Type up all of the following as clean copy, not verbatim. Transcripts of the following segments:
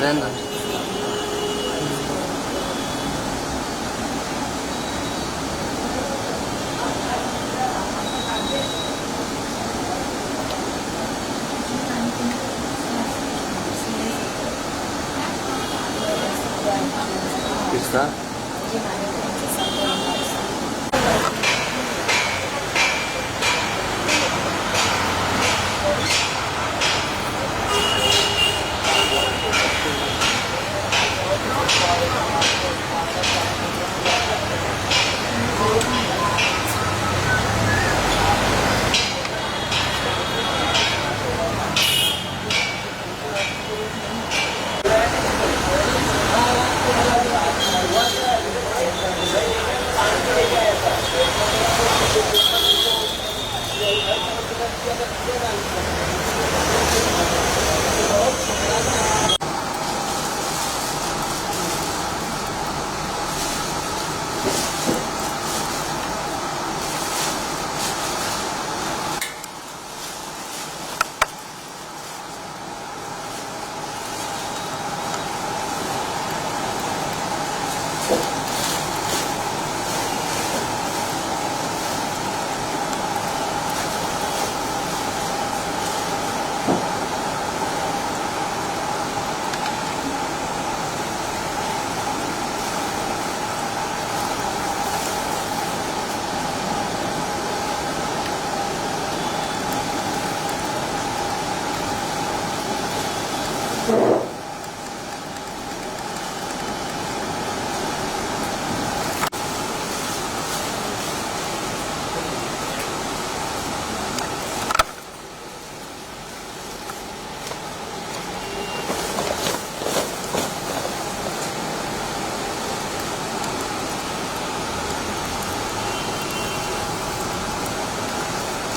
रहना किसका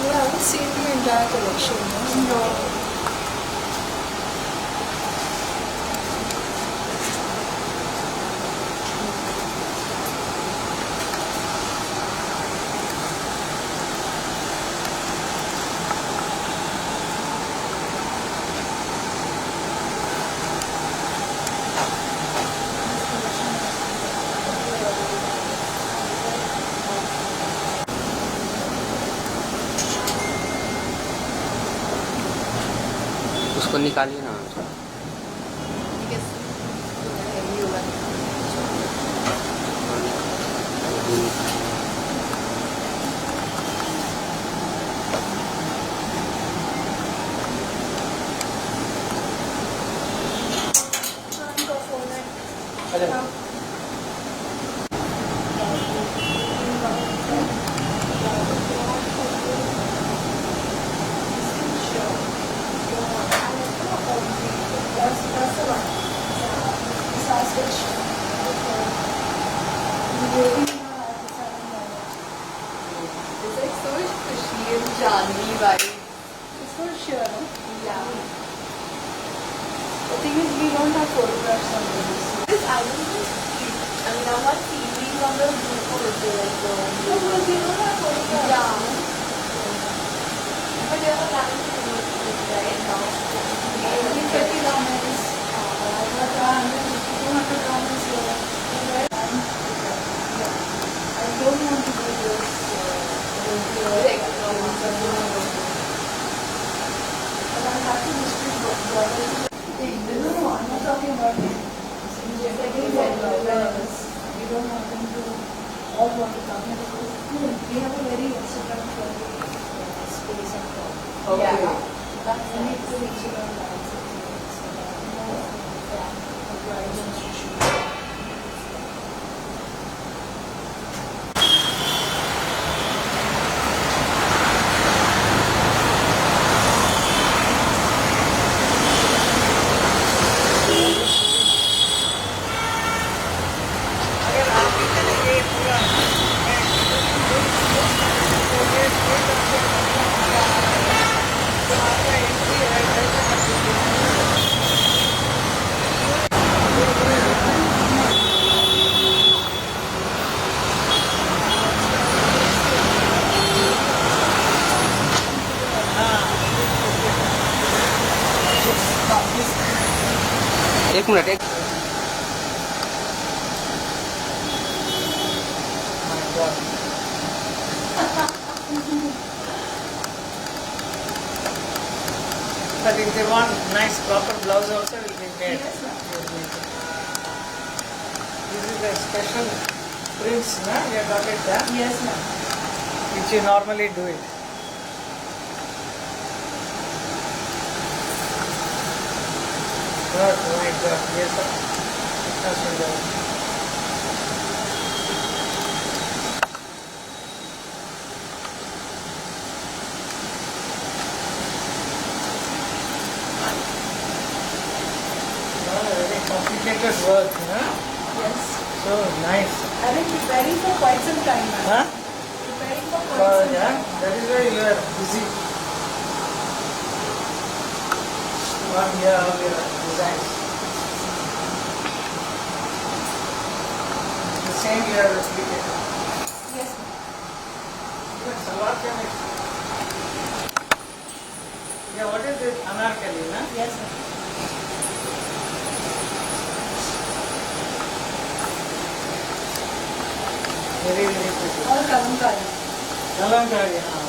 Yeah, I haven't seen her in that collection. No. उसको निकालिए ना Janvi vibe. It's for sure, no? Yeah. The thing is, we don't have photographs on this. This album is cute. I mean, I have CDs on the group also, like the... No, because we don't have photographs. Yeah. But you have a plan to do it right now. Only 30 dollars. But 200 dollars here. I don't want to do this. Like, But I'm happy to distribute bottles. No, I'm not talking about it. Second awareness. We don't want them to all want to come here because we have a very Instagram space and all. yeah. That's the need to reach it on that. एक minute एक My God. But if they want nice proper blouse also will be made. Yes, ma'am. This is a special prints, na? You got it done, Yes, ma'am. which you normally do it. God, my God, yes, sir. That's wonderful. Very complicated work, huh? Yes. So nice. I've been preparing for quite some time now. Huh? Preparing for quite Oh, some yeah? time. That is why you are busy. One year of your designs. The same you have replicated. Yes, ma'am. Even salwar kameez. Yeah, what is it? Anarkali, na? Yes, ma'am. Very, very pretty. All kalamkari. Kalamkari, huh?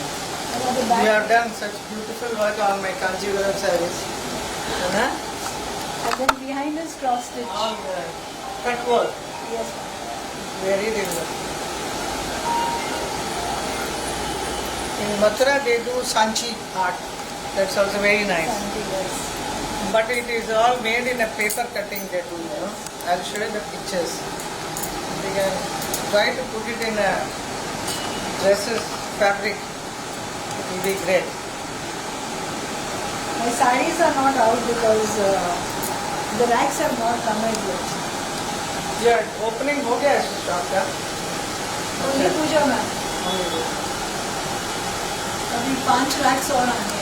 And at the You back. have done such beautiful work on my Kanchipuram sarees. Huh? And then behind is cross stitch. All the cut work. Yes, ma'am. Very different. In Mathura they do Sanchi art. That's also very nice. Santi, yes. But it is all made in a paper cutting they do, you know. I'll show you the pictures. We can try to put it in a dresses fabric. It will be great. My sarees are not out because the racks have not come out yet. Yeah, opening हो गया है shop का. Only Puja ma'am. Only this. अभी 5 racks और आने हैं.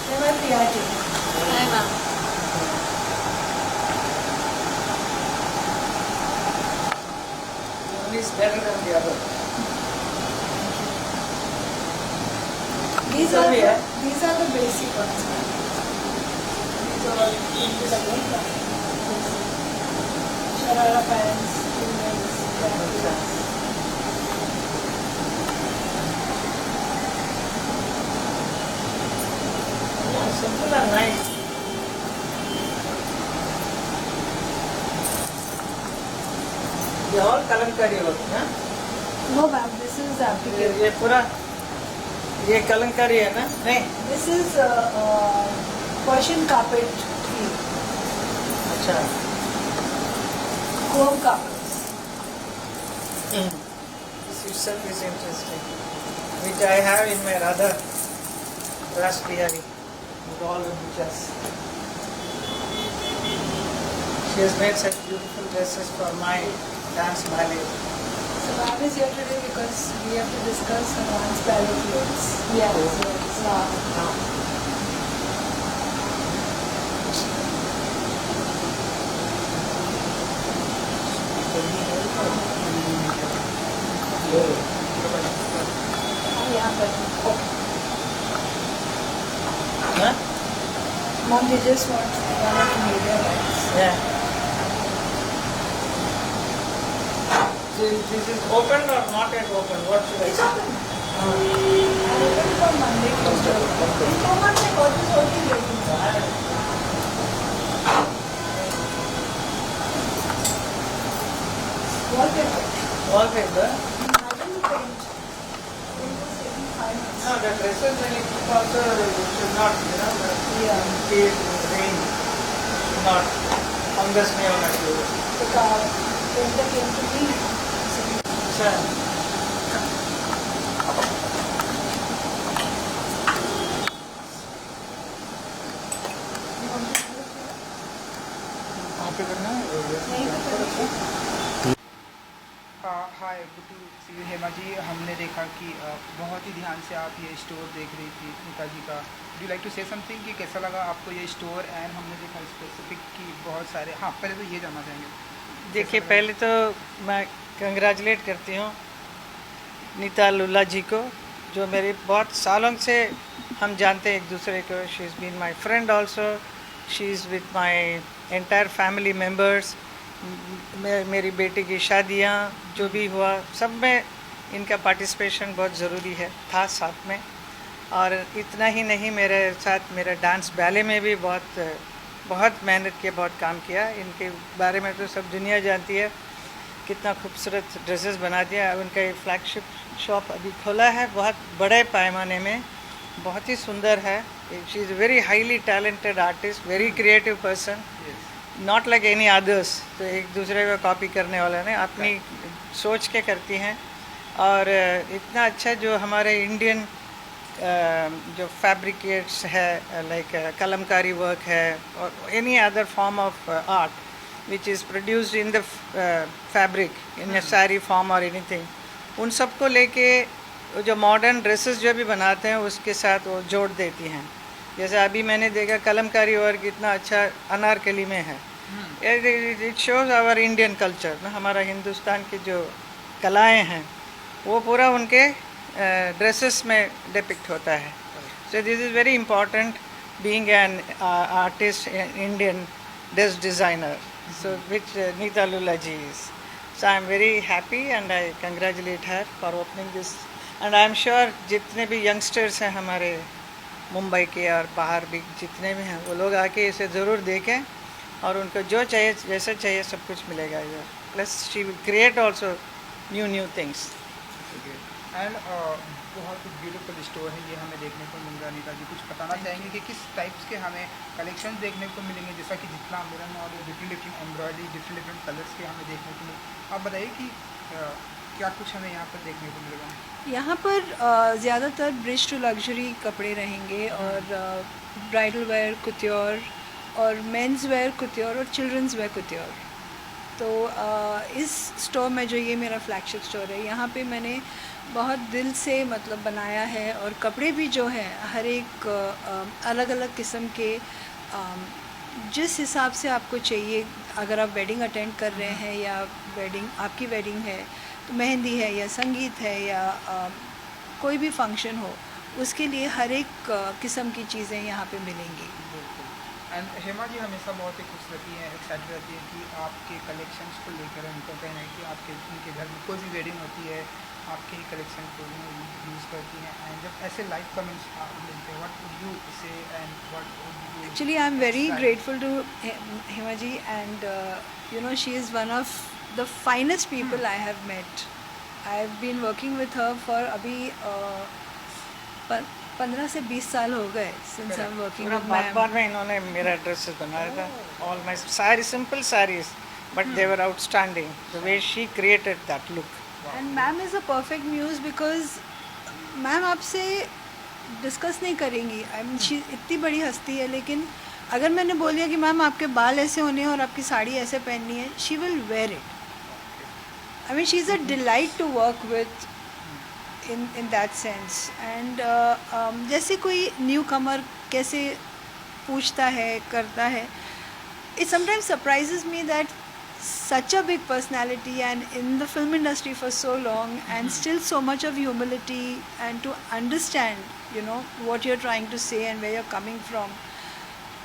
They were PRT. Hi, ma'am. One is better than the other. These So are we the, have- these are the basic ones, ma'am. These are all printed again. Sharara pants, females, jackets. Yeah, simple and nice. ये all kalamkari work, ना? No, ma'am, this is applicable. ये पूरा ये कलंकारी है ना? नहीं. This is Persian carpet feel. अच्छा. Comb carpets. This itself is interesting, which I have in my Radha Ras Bihari with all the pictures. She has made such beautiful dresses for my dance ballet. So ma'am is here today because we have to discuss advanced ballet clothes. Yes, yes. यहाँ पर. Huh? Mom, they just want one of the media rights. Yeah. This is open or not yet open? What should I It's say? open. I'm open for Monday, Tuesday. In 2 months, I got this whole thing ready. Wallpaper. Wallpaper? I didn't paint. It was taking 5 minutes. No, the dresses when you keep also you should not, you know, the Yeah. heat, rain should not fungus may on you. The painter came to me. So, अच्छा. you want to do it? कहाँ पे करना है? नहीं तो करेंगे. Hi good to see you Hema ji. हमने देखा कि बहुत ही ध्यान से आप ये स्टोर देख रही थी नीता जी का. Do like to say something कि कैसा लगा आपको ये स्टोर एंड हमने देखा स्पेसिफिक कि बहुत सारे. हाँ, पहले तो ये जानना चाहेंगे. देखिए, पहले तो मैं कंग्रेचुलेट करती हूँ नीता लुल्ला जी को, जो मेरे बहुत सालों से हम जानते हैं एक दूसरे को. She is been my friend also. She is with my entire family members. मेरी बेटी की शादियाँ जो भी हुआ सब में इनका पार्टिसिपेशन बहुत ज़रूरी है था साथ में। और इतना ही नहीं, मेरे साथ मेरा डांस बैले में भी बहुत मेहनत किया, बहुत काम किया। इनके बारे में तो सब दुनिया जानती है, कितना खूबसूरत ड्रेसेस बना दिया। उनका ये फ्लैगशिप शॉप अभी खोला है बहुत बड़े पैमाने में, बहुत ही सुंदर है। She is very highly talented artist, very creative person, not like any others. तो एक दूसरे को कॉपी करने वाला नहीं, अपनी सोच के करती हैं। और इतना अच्छा जो हमारे इंडियन जो फैब्रिकेट्स है, लाइक कलमकारी वर्क है और any other form of art which is produced in the fabric in A sari form और एनीथिंग, उन सबको लेके जो मॉडर्न ड्रेसेस जो भी बनाते हैं उसके साथ वो जोड़ देती हैं। जैसे अभी मैंने देखा कलमकारी वर्क इतना अच्छा अनारकली में है। It shows our Indian culture ना, हमारा हिंदुस्तान की जो कलाएं हैं वो पूरा उनके ड्रेसेस में डिपिक्ट होता है। So this is very important being an artist Indian dress designer, so which Neeta Lula ji is. So I am very happy and I congratulate her for opening this. And I am sure जितने भी youngsters हैं हमारे मुंबई के और बाहर भी जितने भी हैं, वो लोग आके इसे ज़रूर देखें और उनको जो चाहिए जैसा चाहिए सब कुछ मिलेगा इधर। Plus she will create also new things. And बहुत ब्यूटीफुल स्टोर है ये हमें देखने को मिल रहा है। नीता जी कुछ बताना चाहेंगे कि किस टाइप्स के हमें कलेक्शन देखने को मिलेंगे, जैसा कि जितना मेरा knowledge different embroidery different colours के हमें देखने को मिले। आप बताइए कि क्या कुछ हमें यहाँ पर देखने को मिलेगा? यहाँ पर ज़्यादातर ब्रिज टू लग्जरी कपड़े रहेंगे और ब्राइडल वेयर कुत्योर और मेंस वेयर कुत्योर और चिल्ड्रंस वेयर कुत्योर। तो इस स्टोर में जो ये मेरा फ्लैगशिप स्टोर है, यहाँ पे मैंने बहुत दिल से मतलब बनाया है और कपड़े भी जो हैं हर एक अलग अलग किस्म के जिस हिसाब से आपको चाहिए। अगर आप वेडिंग अटेंड कर रहे हैं या आपकी वेडिंग है तो मेहंदी है या संगीत है या कोई भी फंक्शन हो, उसके लिए हर एक किस्म की चीज़ें यहाँ पे मिलेंगी। एंड हेमा जी हमेशा बहुत ही खुश रहती हैं, एक्साइटेड रहती है कि आपके कलेक्शंस को लेकर उनको कहना है कि उनके घर में कोई भी वेडिंग होती है आपके ही कलेक्शन को यूज़ करती हैं। एंड जब ऐसे लाइव कमेंट्स मिलते हैं, व्हाट वुड यू से and what would you? Actually, I'm very grateful to Hema ji, and you know, she is one of the finest people I have met. I've been working with her for अभी 15 से 20 साल हो गए since I'm working with ma'am. बार में इन्होंने मेरा dresses बनाया था, ऑल माई सारी simple saris, but they were outstanding the way she created that look. And ma'am is a perfect muse because ma'am आपसे डिस्कस नहीं करेंगी। आई मीन शी इतनी बड़ी हस्ती है, लेकिन अगर मैंने बोल दिया कि मैम आपके बाल ऐसे होने हैं और आपकी साड़ी ऐसे पहननी है, she will wear it. I mean she is a delight to work with in that sense. And जैसे कोई न्यू कमर कैसे पूछता है करता है, it sometimes surprises me that such a big personality and in the film industry for so long and still so much of humility and to understand, you know, what you're trying to say and where you're coming from.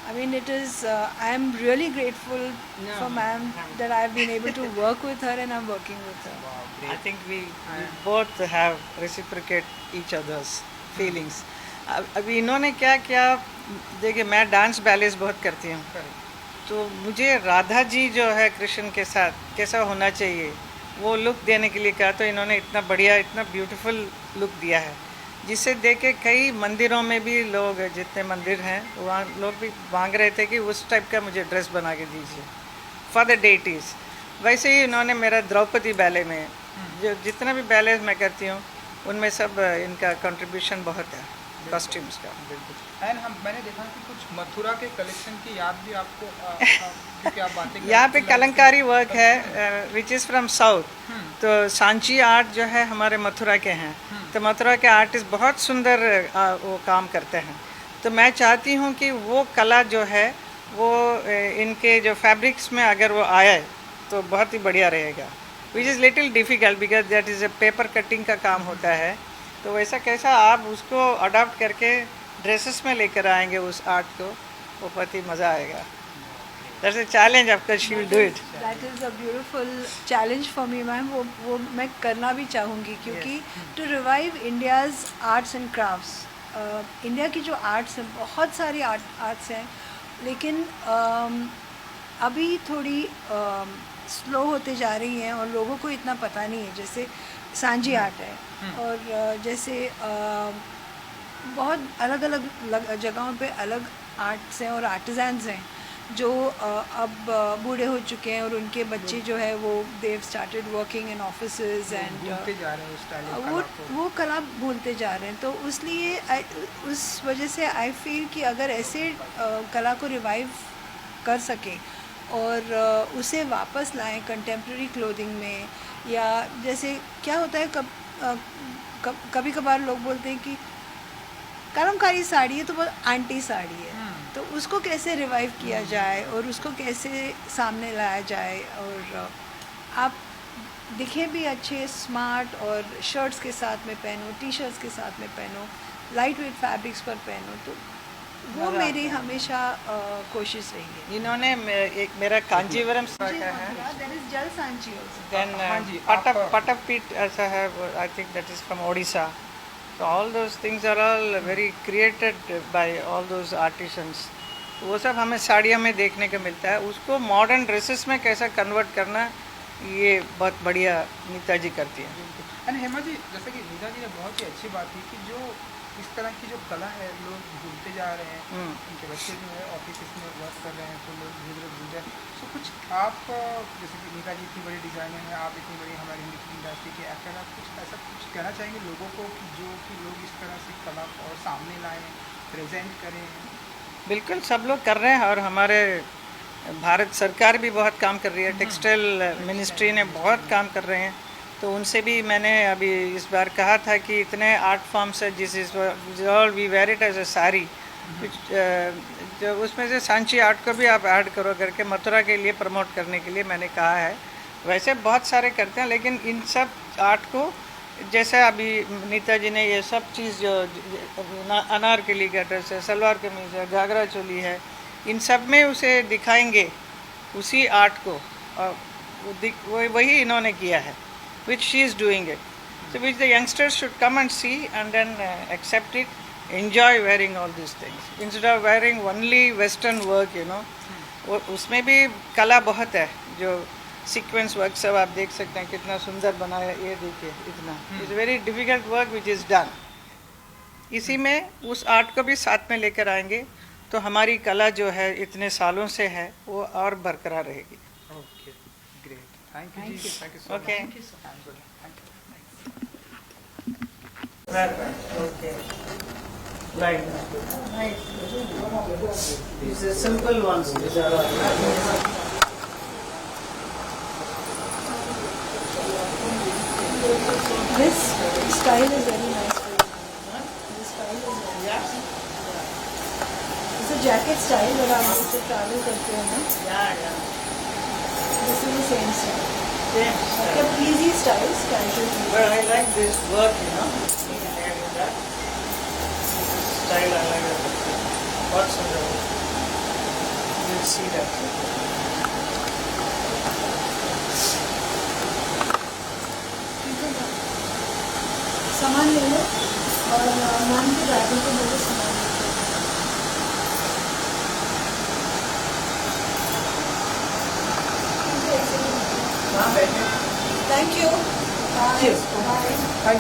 I mean, it is I am really grateful for ma'am that I've been able to work with her and I'm working with her. I think we both have reciprocate each other's feelings. अभी इन्होंने क्या किया, देखिए मैं dance balance बहुत करती हूँ, तो मुझे राधा जी जो है कृष्ण के साथ कैसा होना चाहिए वो लुक देने के लिए कहा, तो इन्होंने इतना बढ़िया इतना ब्यूटीफुल लुक दिया है, जिसे देख के कई मंदिरों में भी लोग, जितने मंदिर हैं वहाँ लोग भी मांग रहे थे कि उस टाइप का मुझे ड्रेस बना के दीजिए फॉर द डेटीज़। वैसे ही इन्होंने मेरा द्रौपदी बैले में जो जितना भी बैले मैं करती हूँ उनमें सब इनका कंट्रीब्यूशन बहुत है कॉस्ट्यूम्स का। एंड मैंने देखा कि कुछ मथुरा के कलेक्शन की याद भी आपको क्योंकि आप बातें यहाँ पे कलंकारी वर्क है विच इज़ फ्रॉम साउथ, तो सांची आर्ट जो है हमारे मथुरा के हैं, तो मथुरा के आर्टिस्ट बहुत सुंदर वो काम करते हैं। तो मैं चाहती हूँ कि वो कला जो है वो इनके जो फैब्रिक्स में अगर वो आए तो बहुत ही बढ़िया रहेगा, which is little difficult because that is a paper cutting का काम होता है। तो वैसा कैसा आप उसको अडॉप्ट करके ड्रेसेस में लेकर आएंगे उस आर्ट को, वो बहुत ही मज़ा आएगा. That's a challenge. Of course, she will do it. That is a beautiful challenge for me, ma'am. वो मैं करना भी चाहूँगी क्योंकि to revive India's arts and crafts. India की जो आर्ट्स हैं, बहुत सारी आर्ट्स हैं, लेकिन अभी थोड़ी स्लो होते जा रही हैं और लोगों को इतना पता नहीं है. जैसे सांजी आर्ट है और जैसे बहुत अलग अलग जगहों पे अलग आर्ट्स हैं और आर्टिजन्स हैं जो अब बूढ़े हो चुके हैं और उनके बच्चे जो है वो they've started working in offices and भूलते जा रहे हैं उस स्टाइल वो कला भूलते जा रहे हैं. तो इसलिए उस वजह से आई फील कि अगर ऐसे कला को रिवाइव कर सकें और उसे वापस लाएं कंटेम्प्रेरी क्लोथिंग में, या जैसे क्या होता है कभी कभार लोग बोलते हैं कि कलमकारी साड़ी है तो बहुत आंटी साड़ी है, तो उसको कैसे रिवाइव किया जाए और उसको कैसे सामने लाया जाए और आप दिखें भी अच्छे स्मार्ट और शर्ट्स के साथ में पहनो, टी शर्ट्स के साथ में पहनो, लाइट वेट फैब्रिक्स पर पहनो. तो वो मेरी हमेशा कोशिश रही है. इन्होंने एक मेरा कांजीवरम का है, There is Jal Sanchi also. then Patapit ऐसा है, I think that is from Odisha. So all those things are all very created by all those artisans. वो सब हमें साड़ियों में देखने को मिलता है. उसको मॉडर्न ड्रेसेस में कैसा कन्वर्ट करना, ये बहुत बढ़िया नीता जी करती हैं. एंड हेमा जी, जैसे कि नीता जी ने बहुत ही अच्छी बात की कि जो इस तरह की जो कला है लोग भूलते जा रहे हैं. उनके बच्चे जो है ऑफिस में वर्क कर रहे हैं तो लोग धीरे धीरे भूल जाए. तो कुछ आप, जैसे कि नीता जी इतनी बड़ी डिज़ाइनर हैं, आप इतनी बड़ी हमारी इंडस्ट्री के एक्टर, आप कुछ ऐसा कुछ कहना चाहेंगे लोगों को कि लोग इस तरह से कला को और सामने लाएँ, प्रेजेंट करें? बिल्कुल, सब लोग कर रहे हैं और हमारे भारत सरकार भी बहुत काम कर रही है. टेक्सटाइल मिनिस्ट्री ने बहुत काम कर रहे हैं. तो उनसे भी मैंने अभी इस बार कहा था कि इतने आर्ट फॉर्म्स है जिस is all we wear it as a sari, जो उसमें से सांची आर्ट को भी आप ऐड करो करके मथुरा के लिए प्रमोट करने के लिए मैंने कहा है. वैसे बहुत सारे करते हैं, लेकिन इन सब आर्ट को जैसे अभी नीता जी ने ये सब चीज़ जो अनारकली का ड्रेस है, सलवार कमीज है, घाघरा चोली है, इन सब में उसे दिखाएंगे उसी आर्ट को, और वही इन्होंने किया है, which she is doing it. So which the youngsters should come and see and then accept it, enjoy wearing all these things instead of wearing only western work, you know. उसमें भी कला बहुत है. जो सीक्वेंस वर्क सब आप देख सकते हैं कितना सुंदर बनाया, ये देखिए इतना. It's very difficult work which is done. इसी में उस आर्ट को भी साथ में लेकर आएंगे तो हमारी कला जो है इतने सालों से है वो और बरकरार रहेगी. Okay, great. थैंक यू जी. Thank you so much. Okay. Thank you so much. Okay. Right. Nice. These are simple ones. These are all. This style is very nice for you. This style is very nice. It's a jacket style that आप इससे travel करते हो ना. Yeah. This is the same style. Same style. Like easy styles, casual. But I like this work, you know. That. This style I like it. What's on the? You'll see that. सामान ले लो और मान के driver को बोलो सामान ले लो. Thank you. Bye. Cheers. Bye. Thank